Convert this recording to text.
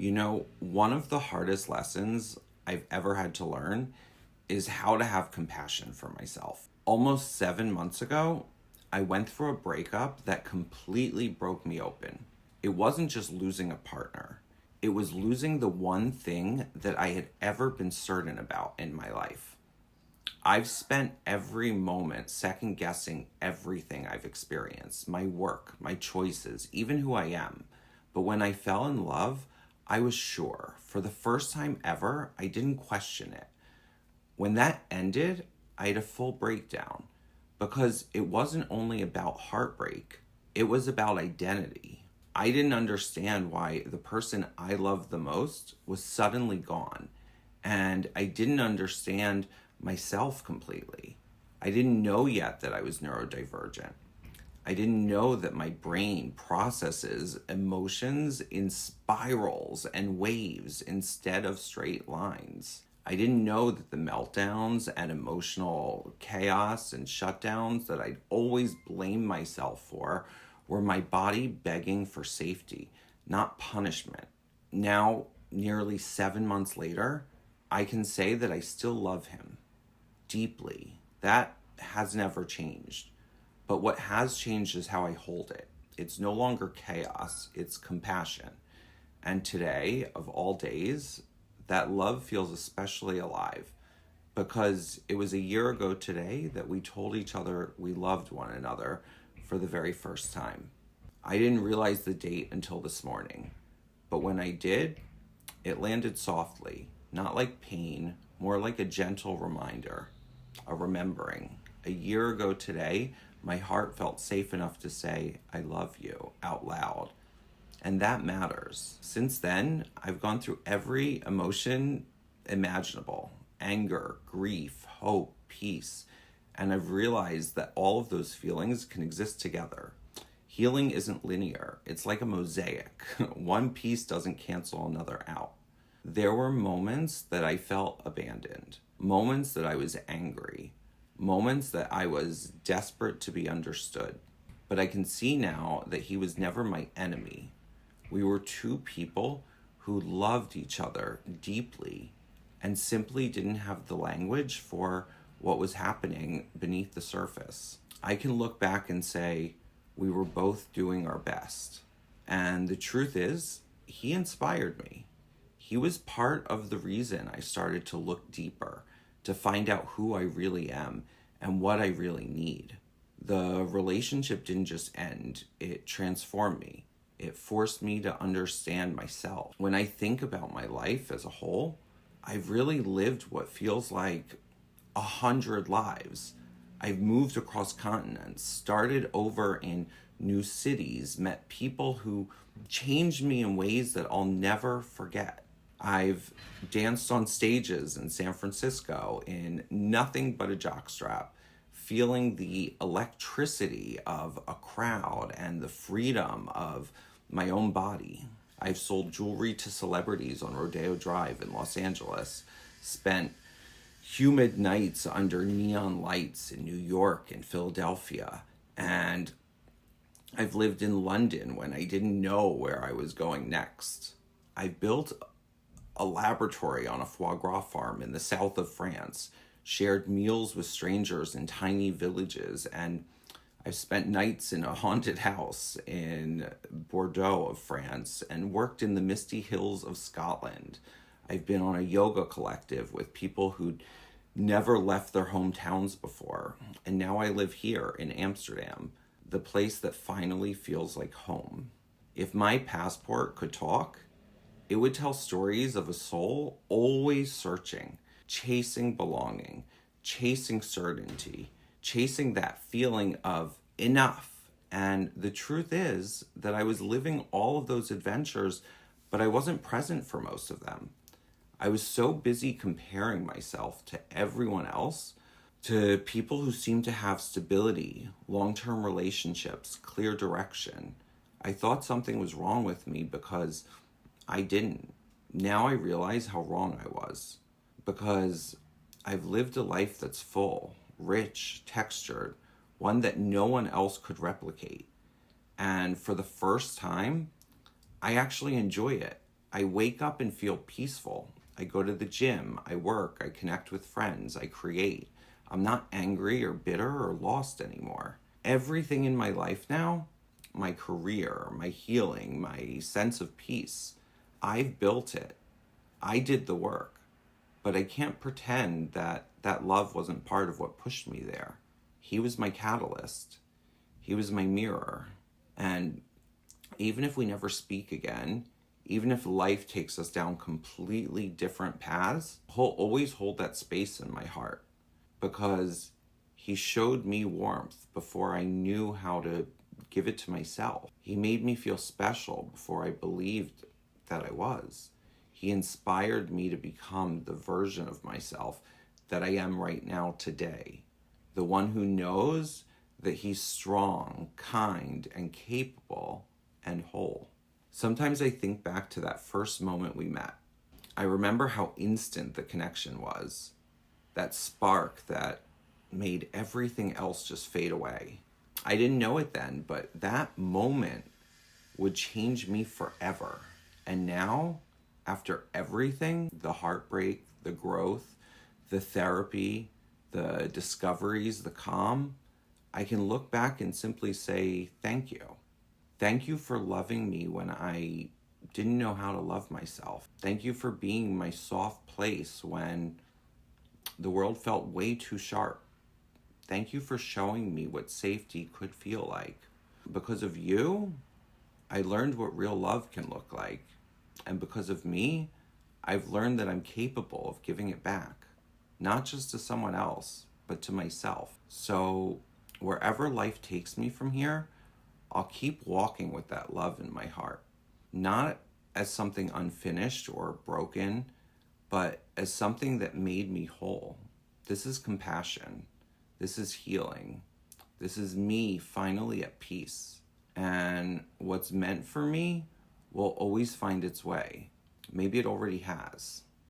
One of the hardest lessons I've ever had to learn is how to have compassion for myself. Almost 7 months ago, I went through a breakup that completely broke me open. It wasn't just losing a partner. It was losing the one thing that I had ever been certain about in my life. I've spent every moment second guessing everything I've experienced, my work, my choices, even who I am. But when I fell in love, I was sure. For the first time ever, I didn't question it. When that ended, I had a full breakdown because it wasn't only about heartbreak, it was about identity. I didn't understand why the person I loved the most was suddenly gone, and I didn't understand myself completely. I didn't know yet that I was neurodivergent. I didn't know that my brain processes emotions in spirals and waves instead of straight lines. I didn't know that the meltdowns and emotional chaos and shutdowns that I'd always blamed myself for were my body begging for safety, not punishment. Now, nearly 7 months later, I can say that I still love him deeply. That has never changed. But what has changed is how I hold it. It's no longer chaos, it's compassion. And today, of all days, that love feels especially alive because it was a year ago today that we told each other we loved one another for the very first time. I didn't realize the date until this morning, but when I did, it landed softly, not like pain, more like a gentle reminder, a remembering. A year ago today, my heart felt safe enough to say, I love you, out loud. And that matters. Since then, I've gone through every emotion imaginable: anger, grief, hope, peace. And I've realized that all of those feelings can exist together. Healing isn't linear. It's like a mosaic. One piece doesn't cancel another out. There were moments that I felt abandoned, moments that I was angry, moments that I was desperate to be understood. But I can see now that he was never my enemy. We were two people who loved each other deeply and simply didn't have the language for what was happening beneath the surface. I can look back and say we were both doing our best. And the truth is, he inspired me. He was part of the reason I started to look deeper, to find out who I really am and what I really need. The relationship didn't just end, it transformed me. It forced me to understand myself. When I think about my life as a whole, I've really lived what feels like 100 lives. I've moved across continents, started over in new cities, met people who changed me in ways that I'll never forget. I've danced on stages in San Francisco in nothing but a jockstrap, feeling the electricity of a crowd and the freedom of my own body. I've sold jewelry to celebrities on Rodeo Drive in Los Angeles, spent humid nights under neon lights in New York and Philadelphia, and I've lived in London when I didn't know where I was going next. I've built a laboratory on a foie gras farm in the south of France, shared meals with strangers in tiny villages, and I've spent nights in a haunted house in Bordeaux of France and worked in the misty hills of Scotland. I've been on a yoga collective with people who'd never left their hometowns before. And now I live here in Amsterdam, the place that finally feels like home. If my passport could talk, it would tell stories of a soul always searching, chasing belonging, chasing certainty, chasing that feeling of enough. And the truth is that I was living all of those adventures, but I wasn't present for most of them. I was so busy comparing myself to everyone else, to people who seemed to have stability, long-term relationships, clear direction. I thought something was wrong with me because I didn't. Now I realize how wrong I was, because I've lived a life that's full, rich, textured, one that no one else could replicate. And for the first time, I actually enjoy it. I wake up and feel peaceful. I go to the gym, I work, I connect with friends, I create. I'm not angry or bitter or lost anymore. Everything in my life now, my career, my healing, my sense of peace, I've built it. I did the work. But I can't pretend that that love wasn't part of what pushed me there. He was my catalyst. He was my mirror. And even if we never speak again, even if life takes us down completely different paths, he'll always hold that space in my heart because he showed me warmth before I knew how to give it to myself. He made me feel special before I believed that I was. He inspired me to become the version of myself that I am right now today. The one who knows that he's strong, kind, and capable and whole. Sometimes I think back to that first moment we met. I remember how instant the connection was. That spark that made everything else just fade away. I didn't know it then, but that moment would change me forever. And now, after everything, the heartbreak, the growth, the therapy, the discoveries, the calm, I can look back and simply say, thank you. Thank you for loving me when I didn't know how to love myself. Thank you for being my soft place when the world felt way too sharp. Thank you for showing me what safety could feel like. Because of you, I learned what real love can look like. And because of me, I've learned that I'm capable of giving it back. Not just to someone else, but to myself. So wherever life takes me from here, I'll keep walking with that love in my heart. Not as something unfinished or broken, but as something that made me whole. This is compassion. This is healing. This is me finally at peace. And what's meant for me will always find its way. Maybe it already has.